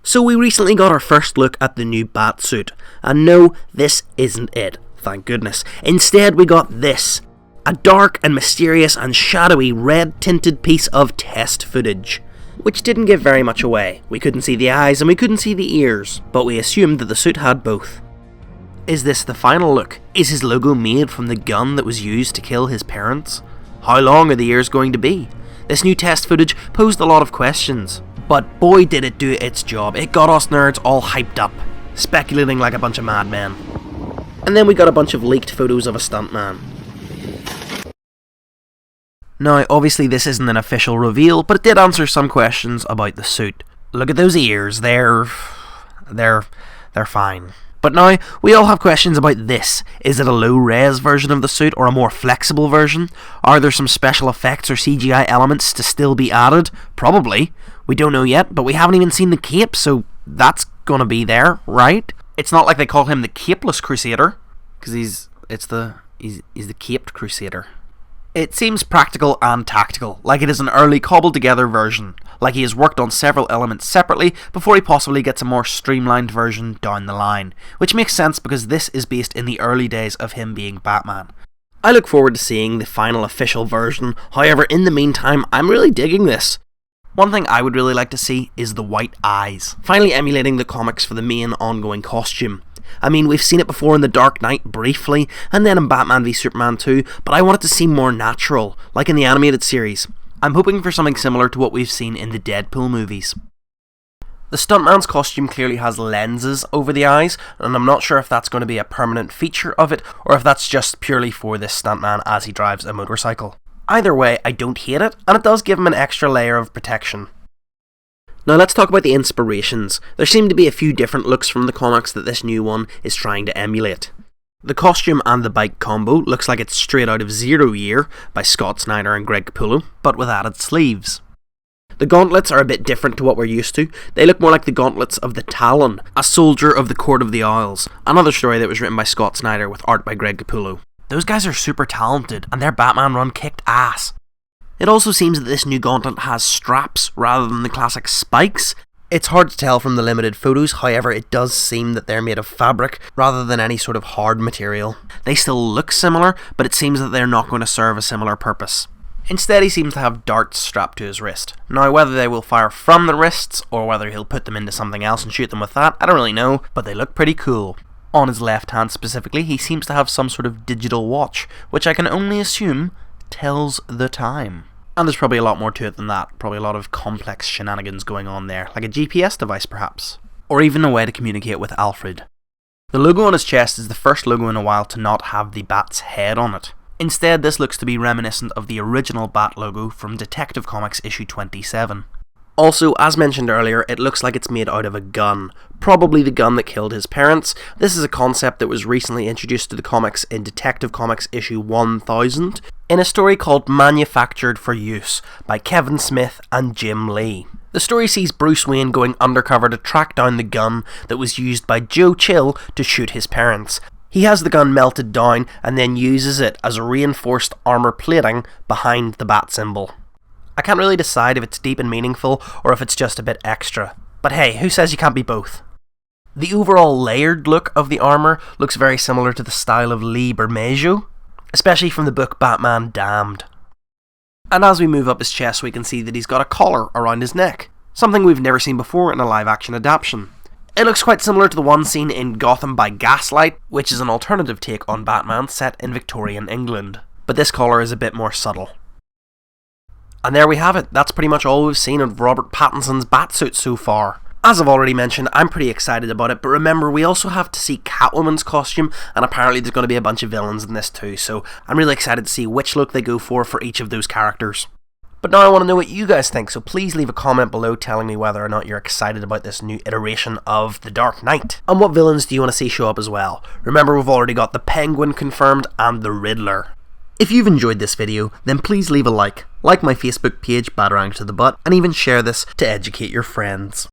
So we recently got our first look at the new bat suit, and no, this isn't it, thank goodness. Instead we got this, a dark and mysterious and shadowy red tinted piece of test footage, which didn't give very much away. We couldn't see the eyes and we couldn't see the ears, but we assumed that the suit had both. Is this the final look? Is his logo made from the gun that was used to kill his parents? How long are the ears going to be? This new test footage posed a lot of questions, but boy did it do its job. It got us nerds all hyped up, speculating like a bunch of madmen. And then we got a bunch of leaked photos of a stuntman. Now, obviously this isn't an official reveal, but it did answer some questions about the suit. Look at those ears, they're fine. But now, we all have questions about this. Is it a low-res version of the suit or a more flexible version? Are there some special effects or CGI elements to still be added? Probably. We don't know yet, but we haven't even seen the cape, so that's gonna be there, right? It's not like they call him the Capeless Crusader, because he's the Caped Crusader. It seems practical and tactical, like it is an early cobbled together version, like he has worked on several elements separately before he possibly gets a more streamlined version down the line, which makes sense because this is based in the early days of him being Batman. I look forward to seeing the final official version, however in the meantime I'm really digging this. One thing I would really like to see is the white eyes, finally emulating the comics for the main ongoing costume. I mean, we've seen it before in The Dark Knight briefly, and then in Batman v Superman 2, but I want it to seem more natural, like in the animated series. I'm hoping for something similar to what we've seen in the Deadpool movies. The stuntman's costume clearly has lenses over the eyes, and I'm not sure if that's going to be a permanent feature of it, or if that's just purely for this stuntman as he drives a motorcycle. Either way, I don't hate it, and it does give him an extra layer of protection. Now let's talk about the inspirations. There seem to be a few different looks from the comics that this new one is trying to emulate. The costume and the bike combo looks like it's straight out of 0 Year by Scott Snyder and Greg Capullo, but with added sleeves. The gauntlets are a bit different to what we're used to. They look more like the gauntlets of the Talon, a soldier of the Court of the Owls, another story that was written by Scott Snyder with art by Greg Capullo. Those guys are super talented, and their Batman run kicked ass. It also seems that this new gauntlet has straps rather than the classic spikes. It's hard to tell from the limited photos, however it does seem that they're made of fabric rather than any sort of hard material. They still look similar, but it seems that they're not going to serve a similar purpose. Instead he seems to have darts strapped to his wrist. Now whether they will fire from the wrists or whether he'll put them into something else and shoot them with that, I don't really know, but they look pretty cool. On his left hand specifically, he seems to have some sort of digital watch, which I can only assume tells the time. And there's probably a lot more to it than that, probably a lot of complex shenanigans going on there, like a GPS device perhaps, or even a way to communicate with Alfred. The logo on his chest is the first logo in a while to not have the bat's head on it. Instead, this looks to be reminiscent of the original bat logo from Detective Comics issue 27. Also, as mentioned earlier, it looks like it's made out of a gun, probably the gun that killed his parents. This is a concept that was recently introduced to the comics in Detective Comics issue 1000, in a story called Manufactured for Use by Kevin Smith and Jim Lee. The story sees Bruce Wayne going undercover to track down the gun that was used by Joe Chill to shoot his parents. He has the gun melted down and then uses it as a reinforced armour plating behind the bat symbol. I can't really decide if it's deep and meaningful or if it's just a bit extra. But hey, who says you can't be both? The overall layered look of the armour looks very similar to the style of Lee Bermejo, especially from the book Batman Damned. And as we move up his chest we can see that he's got a collar around his neck, something we've never seen before in a live action adaptation. It looks quite similar to the one seen in Gotham by Gaslight, which is an alternative take on Batman set in Victorian England, but this collar is a bit more subtle. And there we have it, that's pretty much all we've seen of Robert Pattinson's Batsuit so far. As I've already mentioned, I'm pretty excited about it, but remember we also have to see Catwoman's costume, and apparently there's going to be a bunch of villains in this too, so I'm really excited to see which look they go for each of those characters. But now I want to know what you guys think, so please leave a comment below telling me whether or not you're excited about this new iteration of The Dark Knight. And what villains do you want to see show up as well? Remember we've already got the Penguin confirmed and the Riddler. If you've enjoyed this video, then please leave a like my Facebook page Batarang to the Butt, and even share this to educate your friends.